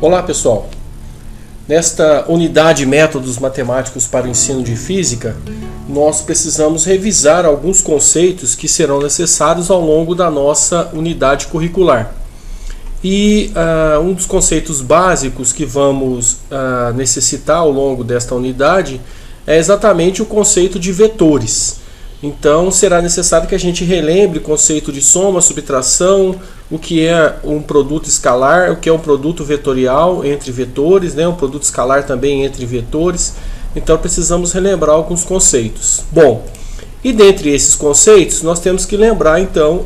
Olá pessoal, nesta unidade Métodos Matemáticos para o Ensino de Física, nós precisamos revisar alguns conceitos que serão necessários ao longo da nossa unidade curricular. E um dos conceitos básicos que vamos necessitar ao longo desta unidade é exatamente o conceito de vetores. Então será necessário que a gente relembre o conceito de soma, subtração, o que é um produto escalar, o que é um produto vetorial entre vetores, né? Um produto escalar também entre vetores. Então precisamos relembrar alguns conceitos. Bom, e dentre esses conceitos nós temos que lembrar então,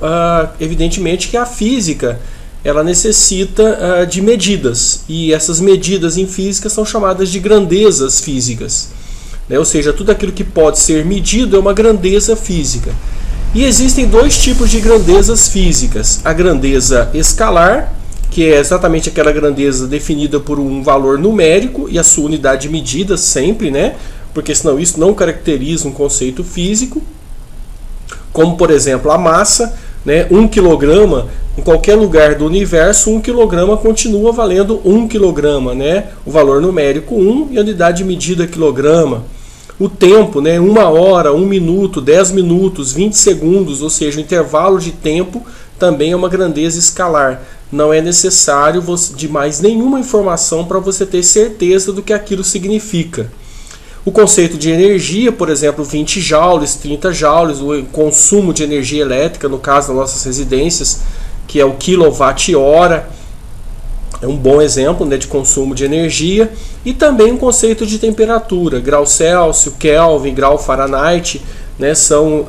evidentemente, que a física ela necessita de medidas, e essas medidas em física são chamadas de grandezas físicas. Ou seja, tudo aquilo que pode ser medido é uma grandeza física. E existem dois tipos de grandezas físicas. A grandeza escalar, que é exatamente aquela grandeza definida por um valor numérico e a sua unidade de medida sempre, né? Porque senão isso não caracteriza um conceito físico. Como, por exemplo, a massa, né? 1 kg, em qualquer lugar do universo, 1 kg continua valendo 1 kg, né? O valor numérico 1 e a unidade de medida quilograma. O tempo, né? 1 hora, 1 minuto, 10 minutos, 20 segundos, ou seja, o intervalo de tempo também é uma grandeza escalar. Não é necessário de mais nenhuma informação para você ter certeza do que aquilo significa. O conceito de energia, por exemplo, 20 joules, 30 joules, o consumo de energia elétrica, no caso das nossas residências, que é o quilowatt-hora, é um bom exemplo, né, de consumo de energia. E também o conceito de temperatura, grau Celsius, Kelvin, grau Fahrenheit, né, são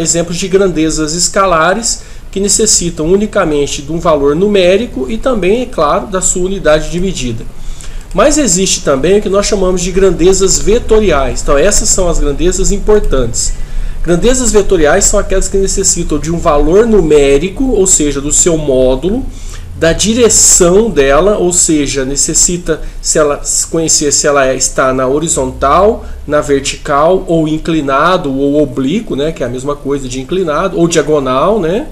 exemplos de grandezas escalares que necessitam unicamente de um valor numérico e também, é claro, da sua unidade de medida. Mas existe também o que nós chamamos de grandezas vetoriais. Então essas são as grandezas importantes. Grandezas vetoriais são aquelas que necessitam de um valor numérico, ou seja, do seu módulo, da direção dela, ou seja, necessita conhecer se ela está na horizontal, na vertical, ou inclinado, ou oblíquo, né, que é a mesma coisa de inclinado, ou diagonal, né?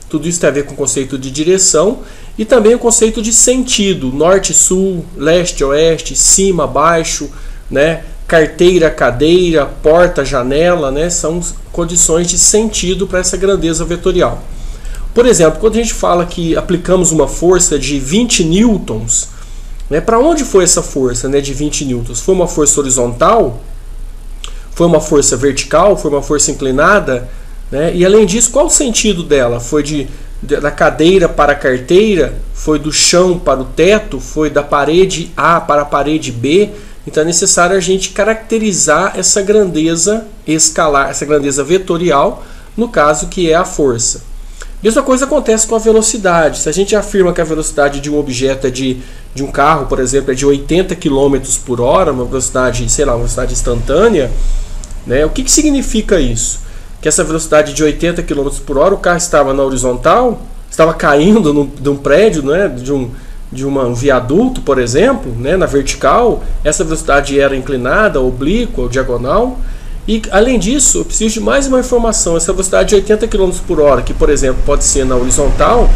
Tudo isso tem a ver com o conceito de direção. E também o conceito de sentido, norte-sul, leste-oeste, cima-baixo, né? Carteira, cadeira, porta, janela, né? São condições de sentido para essa grandeza vetorial. Por exemplo, quando a gente fala que aplicamos uma força de 20 newtons, né? Para onde foi essa força, né, de 20 newtons? Foi uma força horizontal? Foi uma força vertical? Foi uma força inclinada? Né? E além disso, qual o sentido dela? Foi da cadeira para a carteira? Foi do chão para o teto? Foi da parede A para a parede B? Então é necessário a gente caracterizar essa grandeza escalar, essa grandeza vetorial, no caso que é a força. Mesma coisa acontece com a velocidade. Se a gente afirma que a velocidade de um objeto de um carro, por exemplo, é de 80 km por hora, uma velocidade, sei lá, uma velocidade instantânea, né? O que significa isso? Que essa velocidade de 80 km por hora, o carro estava na horizontal, estava caindo de um prédio, né, de um viaduto, por exemplo, né, na vertical, essa velocidade era inclinada, oblíqua ou diagonal. E além disso, eu preciso de mais uma informação. Essa velocidade de 80 km por hora, que por exemplo pode ser na horizontal,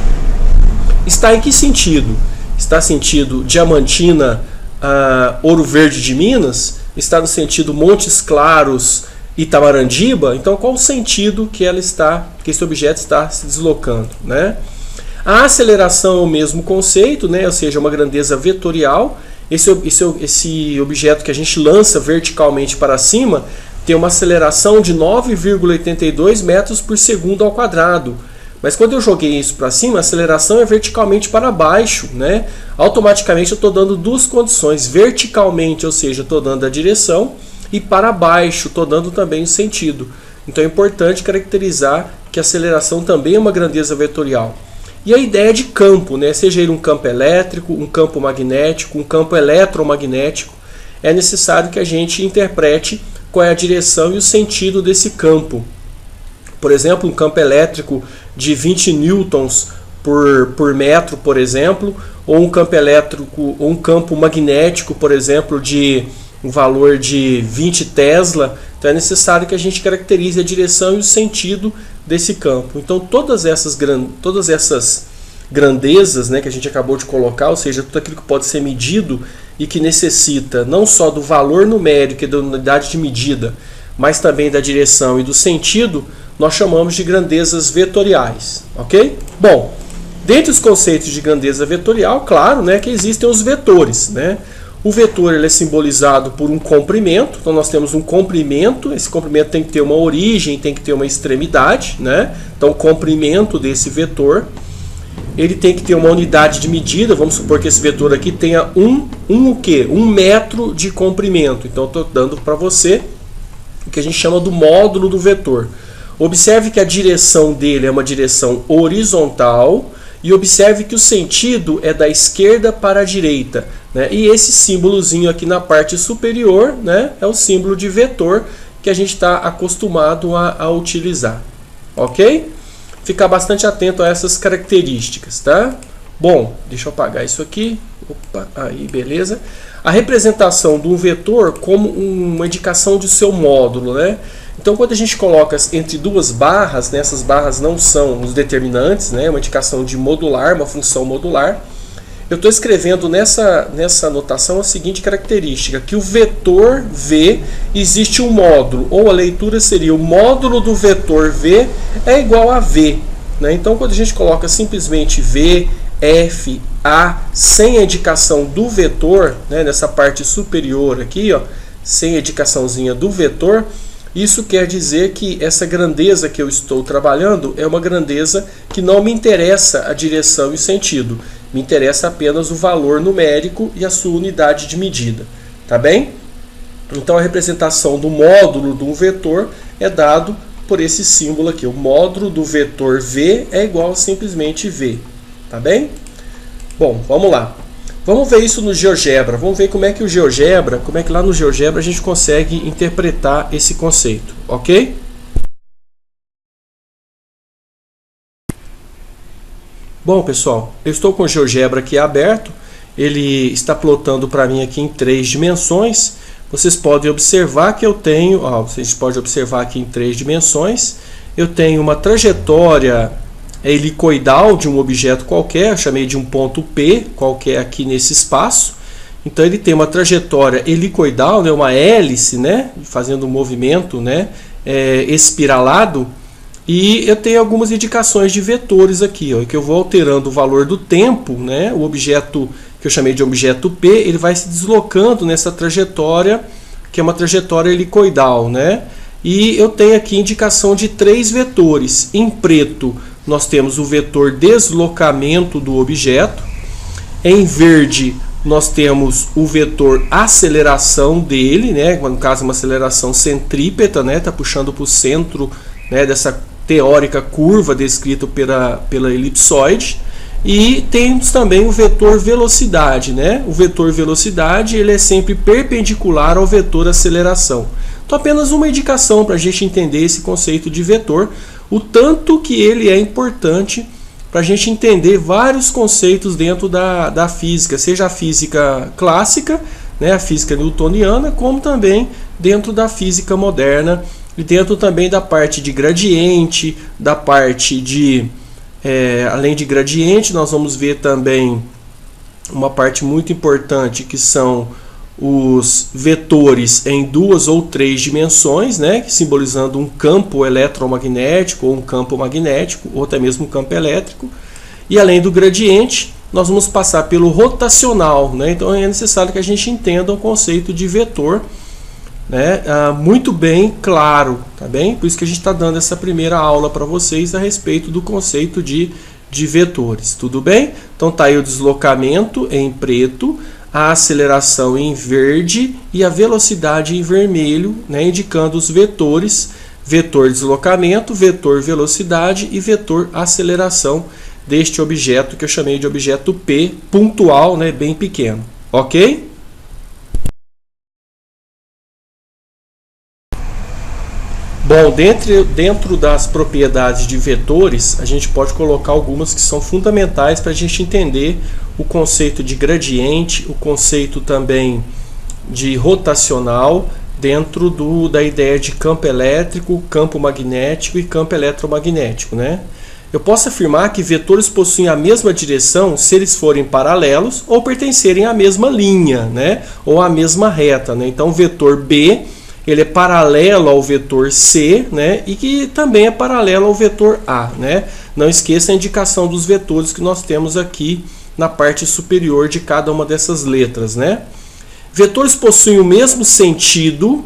está em que sentido? Está sentido Diamantina, Ouro Verde de Minas? Está no sentido Montes Claros, Itamarandiba? Então qual o sentido que esse objeto está se deslocando, né? A aceleração é o mesmo conceito, né? Ou seja, uma grandeza vetorial. Esse objeto que a gente lança verticalmente para cima tem uma aceleração de 9,82 metros por segundo ao quadrado. Mas quando eu joguei isso para cima, a aceleração é verticalmente para baixo, né? Automaticamente eu estou dando duas condições. Verticalmente, ou seja, estou dando a direção, e para baixo, estou dando também o sentido. Então é importante caracterizar que a aceleração também é uma grandeza vetorial. E a ideia de campo, né? Seja ele um campo elétrico, um campo magnético, um campo eletromagnético, é necessário que a gente interprete qual é a direção e o sentido desse campo. Por exemplo, um campo elétrico de 20 newtons por metro, por exemplo, ou um campo elétrico, ou um campo magnético, por exemplo, de um valor de 20 Tesla. Então é necessário que a gente caracterize a direção e o sentido desse campo. Então todas essas grandezas, né, que a gente acabou de colocar, ou seja, tudo aquilo que pode ser medido e que necessita não só do valor numérico e da unidade de medida, mas também da direção e do sentido, nós chamamos de grandezas vetoriais, ok? Bom, dentre os conceitos de grandeza vetorial, claro, né, que existem os vetores, né? O vetor ele é simbolizado por um comprimento, então nós temos um comprimento, esse comprimento tem que ter uma origem, tem que ter uma extremidade, né? Então o comprimento desse vetor, ele tem que ter uma unidade de medida, vamos supor que esse vetor aqui tenha o quê? 1 metro de comprimento, então estou dando para você o que a gente chama do módulo do vetor. Observe que a direção dele é uma direção horizontal, e observe que o sentido é da esquerda para a direita, né? E esse símbolozinho aqui na parte superior, né, é o símbolo de vetor que a gente está acostumado a utilizar. Ok? Ficar bastante atento a essas características, tá? Bom, deixa eu apagar isso aqui. Opa, aí, beleza. A representação de um vetor como uma indicação de seu módulo, né? Então, quando a gente coloca entre duas barras, né, essas barras não são os determinantes, né, uma indicação de modular, uma função modular, eu estou escrevendo nessa notação a seguinte característica, que o vetor V existe um módulo, ou a leitura seria o módulo do vetor V é igual a V. Né? Então, quando a gente coloca simplesmente V, F, A, sem a indicação do vetor, né, nessa parte superior aqui, ó, sem a indicaçãozinha do vetor, isso quer dizer que essa grandeza que eu estou trabalhando é uma grandeza que não me interessa a direção e o sentido. Me interessa apenas o valor numérico e a sua unidade de medida. Tá bem? Então a representação do módulo de um vetor é dado por esse símbolo aqui. O módulo do vetor V é igual a simplesmente V. Tá bem? Bom, vamos lá. Vamos ver isso no GeoGebra. Vamos ver como é que lá no GeoGebra a gente consegue interpretar esse conceito, ok? Bom, pessoal, eu estou com o GeoGebra aqui aberto. Ele está plotando para mim aqui em 3 dimensões. Vocês podem observar que eu tenho, vocês podem observar aqui em 3 dimensões, eu tenho uma trajetória helicoidal de um objeto qualquer, eu chamei de um ponto P qualquer aqui nesse espaço. Então ele tem uma trajetória helicoidal, né, uma hélice, né, fazendo um movimento, né, espiralado, e eu tenho algumas indicações de vetores aqui, ó, que eu vou alterando o valor do tempo, né, o objeto que eu chamei de objeto P, ele vai se deslocando nessa trajetória, que é uma trajetória helicoidal, né, e eu tenho aqui indicação de 3 vetores. Em preto nós temos o vetor deslocamento do objeto. Em verde nós temos o vetor aceleração dele, né? No caso uma aceleração centrípeta, né? Tá puxando para o centro, né, dessa teórica curva descrita pela elipsoide. E temos também o vetor velocidade, né? O vetor velocidade ele é sempre perpendicular ao vetor aceleração. Então apenas uma indicação para a gente entender esse conceito de vetor, o tanto que ele é importante para a gente entender vários conceitos dentro da física, seja a física clássica, né, a física newtoniana, como também dentro da física moderna e dentro também da parte de gradiente, da parte de, além de gradiente, nós vamos ver também uma parte muito importante que são os vetores em 2 ou 3 dimensões, né, simbolizando um campo eletromagnético ou um campo magnético ou até mesmo um campo elétrico. E além do gradiente, nós vamos passar pelo rotacional, né? Então é necessário que a gente entenda o conceito de vetor, né, muito bem claro, tá bem? Por isso que a gente está dando essa primeira aula para vocês a respeito do conceito de vetores, tudo bem? Então tá aí o deslocamento em preto, a aceleração em verde e a velocidade em vermelho, né, indicando os vetores, vetor deslocamento, vetor velocidade e vetor aceleração deste objeto que eu chamei de objeto P, pontual, né, bem pequeno, ok? Bom, dentro das propriedades de vetores, a gente pode colocar algumas que são fundamentais para a gente entender o conceito de gradiente, o conceito também de rotacional, dentro da ideia de campo elétrico, campo magnético e campo eletromagnético, né? Eu posso afirmar que vetores possuem a mesma direção se eles forem paralelos ou pertencerem à mesma linha, né? Ou à mesma reta, né? Então, o vetor B, ele é paralelo ao vetor C, né? E que também é paralelo ao vetor A, né? Não esqueça a indicação dos vetores que nós temos aqui na parte superior de cada uma dessas letras, né? Vetores possuem o mesmo sentido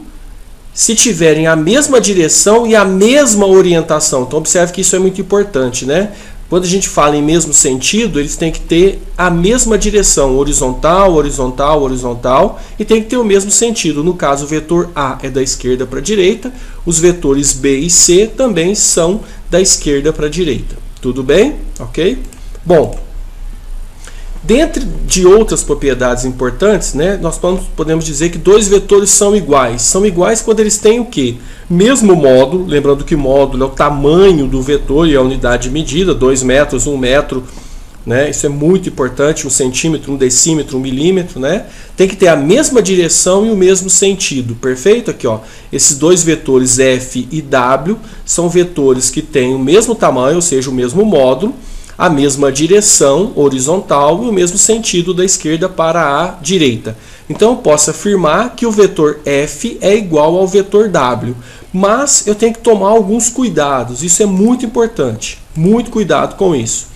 se tiverem a mesma direção e a mesma orientação. Então, observe que isso é muito importante, né? Quando a gente fala em mesmo sentido, eles têm que ter a mesma direção, horizontal, horizontal, horizontal, e tem que ter o mesmo sentido. No caso, o vetor A é da esquerda para a direita, os vetores B e C também são da esquerda para a direita. Tudo bem? Ok? Bom, dentre de outras propriedades importantes, né, nós podemos dizer que dois vetores são iguais. São iguais quando eles têm o quê? Mesmo módulo, lembrando que módulo é o tamanho do vetor e a unidade de medida, 2 metros, 1 metro, né, isso é muito importante, 1 centímetro, 1 decímetro, 1 milímetro, né, tem que ter a mesma direção e o mesmo sentido, perfeito? Aqui, ó, esses dois vetores F e W são vetores que têm o mesmo tamanho, ou seja, o mesmo módulo, a mesma direção horizontal e o mesmo sentido da esquerda para a direita. Então, eu posso afirmar que o vetor F é igual ao vetor W, mas eu tenho que tomar alguns cuidados, isso é muito importante, muito cuidado com isso.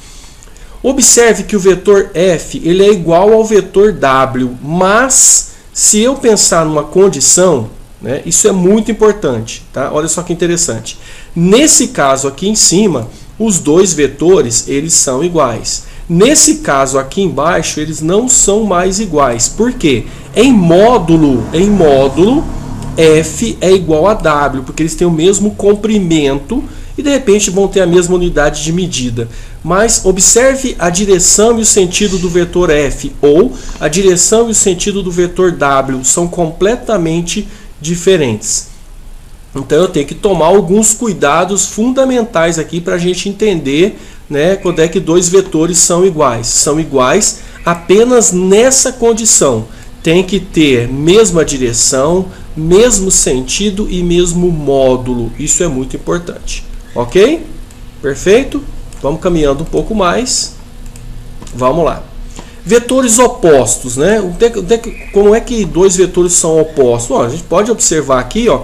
Observe que o vetor F ele é igual ao vetor W, mas se eu pensar numa condição, né, isso é muito importante, tá? Olha só que interessante. Nesse caso aqui em cima, os dois vetores eles são iguais. Nesse caso aqui embaixo, eles não são mais iguais. Por quê? Em módulo, F é igual a W, porque eles têm o mesmo comprimento e de repente vão ter a mesma unidade de medida. Mas observe a direção e o sentido do vetor F, ou a direção e o sentido do vetor W são completamente diferentes. Então eu tenho que tomar alguns cuidados fundamentais aqui para a gente entender, né, quando é que dois vetores são iguais. São iguais apenas nessa condição. Tem que ter mesma direção, mesmo sentido e mesmo módulo. Isso é muito importante. Ok? Perfeito? Vamos caminhando um pouco mais. Vamos lá. Vetores opostos, né? Como é que dois vetores são opostos? Bom, a gente pode observar aqui, ó,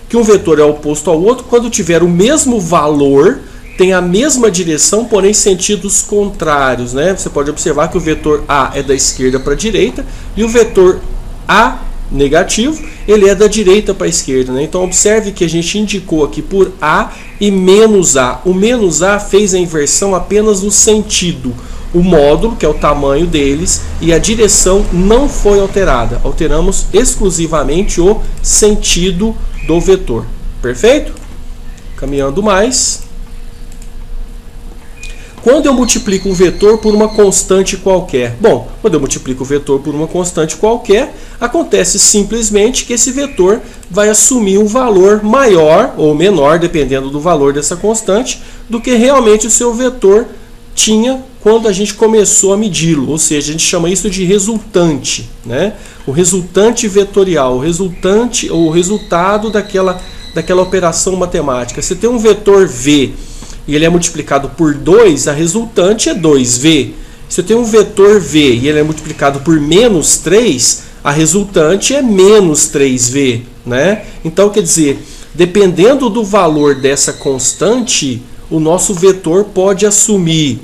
que um vetor é oposto ao outro quando tiver o mesmo valor, tem a mesma direção, porém sentidos contrários, né? Você pode observar que o vetor A é da esquerda para a direita e o vetor A negativo, ele é da direita para a esquerda, né? Então observe que a gente indicou aqui por A e menos A. O menos A fez a inversão apenas no sentido. O módulo, que é o tamanho deles, e a direção não foi alterada. Alteramos exclusivamente o sentido do vetor. Perfeito? Caminhando mais. Quando eu multiplico um vetor por uma constante qualquer? Bom, quando eu multiplico o vetor por uma constante qualquer, acontece simplesmente que esse vetor vai assumir um valor maior ou menor, dependendo do valor dessa constante, do que realmente o seu vetor tinha quando a gente começou a medi-lo, ou seja, a gente chama isso de resultante, né? O resultante vetorial, o resultante ou o resultado daquela operação matemática. Você tem um vetor V e ele é multiplicado por 2, a resultante é 2V. Se eu tenho um vetor V e ele é multiplicado por menos 3, a resultante é menos 3V, né? Então, quer dizer, dependendo do valor dessa constante, o nosso vetor pode assumir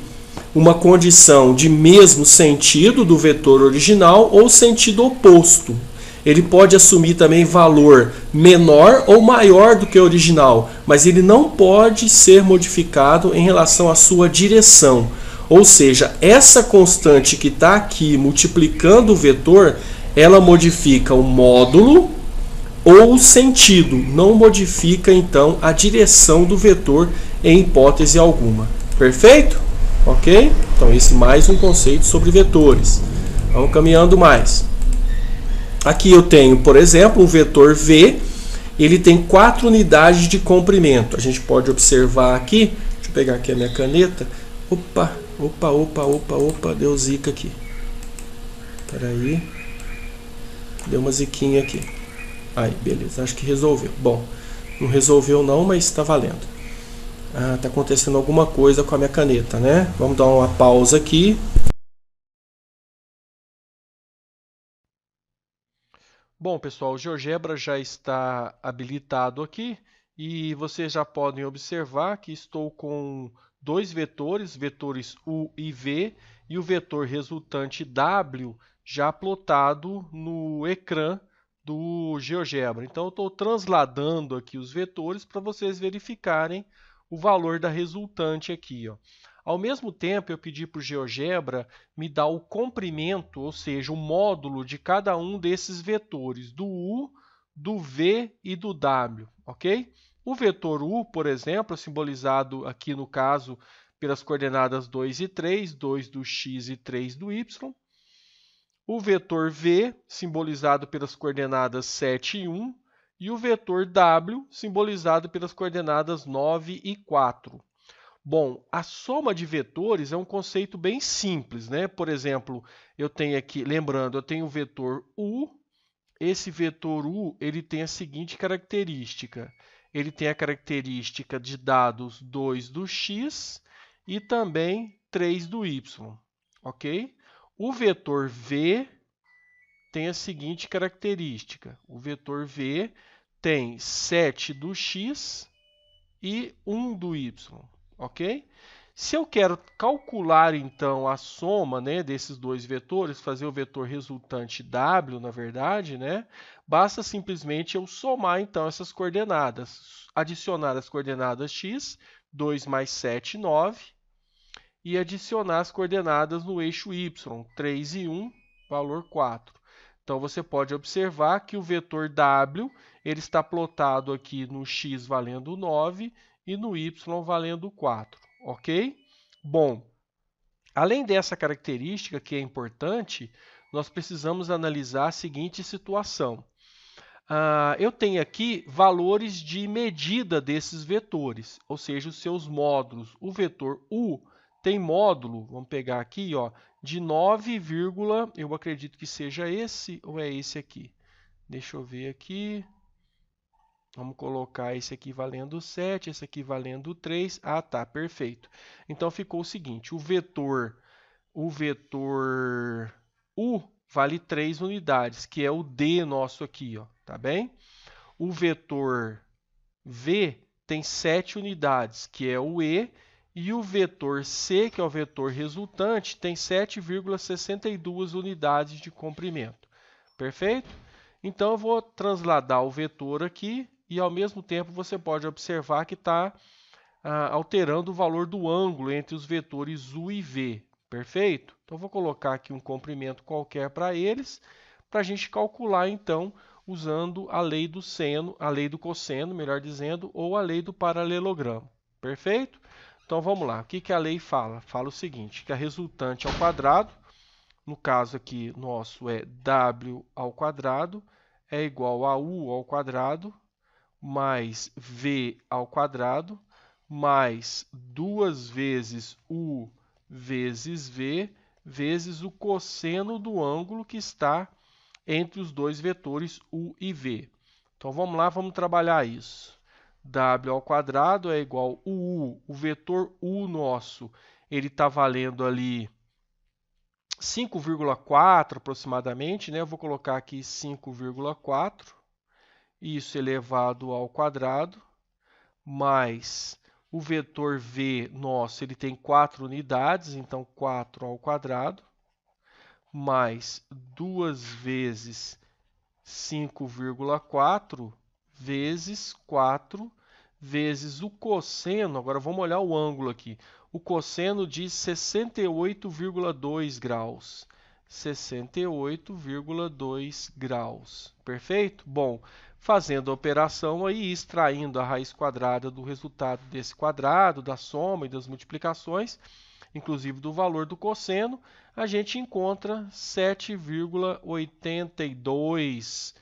uma condição de mesmo sentido do vetor original ou sentido oposto. Ele pode assumir também valor menor ou maior do que o original, mas ele não pode ser modificado em relação à sua direção. Ou seja, essa constante que está aqui multiplicando o vetor, ela modifica o módulo ou o sentido, não modifica então a direção do vetor em hipótese alguma. Perfeito? Ok? Então esse mais um conceito sobre vetores. Vamos caminhando mais. Aqui eu tenho, por exemplo, um vetor V, ele tem 4 unidades de comprimento. A gente pode observar aqui, deixa eu pegar aqui a minha caneta. Opa, deu zica aqui. Espera aí. Deu uma ziquinha aqui. Aí, beleza, acho que resolveu. Bom, não resolveu não, mas está valendo. Tá acontecendo alguma coisa com a minha caneta, né? Vamos dar uma pausa aqui. Bom, pessoal, o GeoGebra já está habilitado aqui e vocês já podem observar que estou com dois vetores U e V, e o vetor resultante W já plotado no ecrã do GeoGebra. Então, eu estou transladando aqui os vetores para vocês verificarem o valor da resultante aqui, ó. Ao mesmo tempo, eu pedi para o GeoGebra me dar o comprimento, ou seja, o módulo de cada um desses vetores, do U, do V e do W, ok? O vetor U, por exemplo, simbolizado aqui no caso pelas coordenadas 2 e 3, 2 do x e 3 do y. O vetor V, simbolizado pelas coordenadas 7 e 1, e o vetor W, simbolizado pelas coordenadas 9 e 4. Bom, a soma de vetores é um conceito bem simples, né? Por exemplo, eu tenho aqui, lembrando, eu tenho o vetor U. Esse vetor U, ele tem a seguinte característica. Ele tem a característica de dados 2 do x e também 3 do y, ok? O vetor V tem a seguinte característica. O vetor V tem 7 do x e 1 do y, ok? Se eu quero calcular, então, a soma, né, desses dois vetores, fazer o vetor resultante W, na verdade, né, basta simplesmente eu somar, então, essas coordenadas. Adicionar as coordenadas x, 2 mais 7, 9, e adicionar as coordenadas no eixo y, 3 e 1, valor 4. Então, você pode observar que o vetor W ele está plotado aqui no x valendo 9 e no y valendo 4, ok? Bom, além dessa característica que é importante, nós precisamos analisar a seguinte situação. Eu tenho aqui valores de medida desses vetores, ou seja, os seus módulos. O vetor U tem módulo, vamos pegar aqui, ó, de 9, eu acredito que seja esse ou é esse aqui. Deixa eu ver aqui. Vamos colocar esse aqui valendo 7, esse aqui valendo 3. Ah, tá, perfeito. Então ficou o seguinte, o vetor U vale 3 unidades, que é o D nosso aqui, ó, tá bem? O vetor V tem 7 unidades, que é o E, e o vetor C, que é o vetor resultante, tem 7,62 unidades de comprimento. Perfeito? Então, eu vou transladar o vetor aqui e, ao mesmo tempo, você pode observar que está alterando o valor do ângulo entre os vetores U e V. Perfeito? Então, vou colocar aqui um comprimento qualquer para eles, para a gente calcular, então, usando a lei do seno, a lei do cosseno, melhor dizendo, ou a lei do paralelogramo. Perfeito? Então, vamos lá. O que a lei fala? Fala o seguinte, que a resultante ao quadrado, no caso aqui nosso é W ao quadrado, é igual a U ao quadrado, mais V ao quadrado, mais 2 vezes U vezes V, vezes o cosseno do ângulo que está entre os dois vetores U e V. Então, vamos lá, vamos trabalhar isso. W ao quadrado é igual a U, o vetor U nosso, ele está valendo ali 5,4 aproximadamente, né? Eu vou colocar aqui 5,4, isso elevado ao quadrado, mais o vetor V nosso, ele tem 4 unidades, então 4 ao quadrado, mais 2 vezes 5,4 vezes 4 vezes o cosseno, agora vamos olhar o ângulo aqui, o cosseno de 68,2 graus. 68,2 graus. Perfeito? Bom, fazendo a operação aí, extraindo a raiz quadrada do resultado desse quadrado, da soma e das multiplicações, inclusive do valor do cosseno, a gente encontra 7,82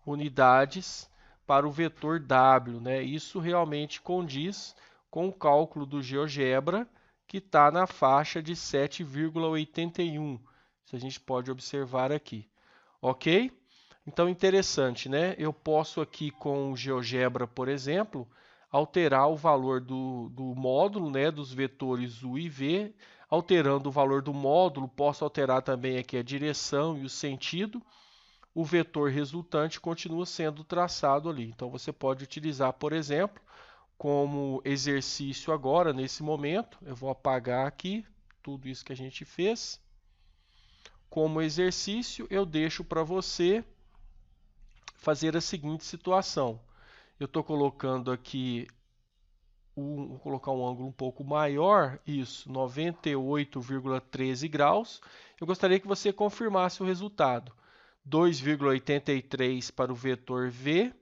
unidades para o vetor W, né? Isso realmente condiz com o cálculo do GeoGebra, que está na faixa de 7,81. Isso a gente pode observar aqui. Ok? Então, interessante, né? Eu posso aqui com o GeoGebra, por exemplo, alterar o valor do módulo, né, dos vetores U e V. Alterando o valor do módulo, posso alterar também aqui a direção e o sentido. O vetor resultante continua sendo traçado ali. Então, você pode utilizar, por exemplo, como exercício agora, nesse momento, eu vou apagar aqui tudo isso que a gente fez. Como exercício, eu deixo para você fazer a seguinte situação. Eu estou colocando aqui, vou colocar um ângulo um pouco maior, isso, 98,13 graus. Eu gostaria que você confirmasse o resultado. 2,83 para o vetor V,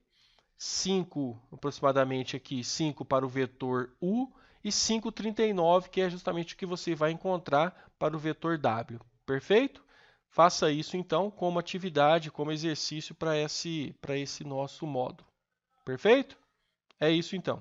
5 aproximadamente aqui, 5 para o vetor U e 5,39, que é justamente o que você vai encontrar para o vetor W. Perfeito? Faça isso então como atividade, como exercício para esse nosso módulo. Perfeito? É isso então.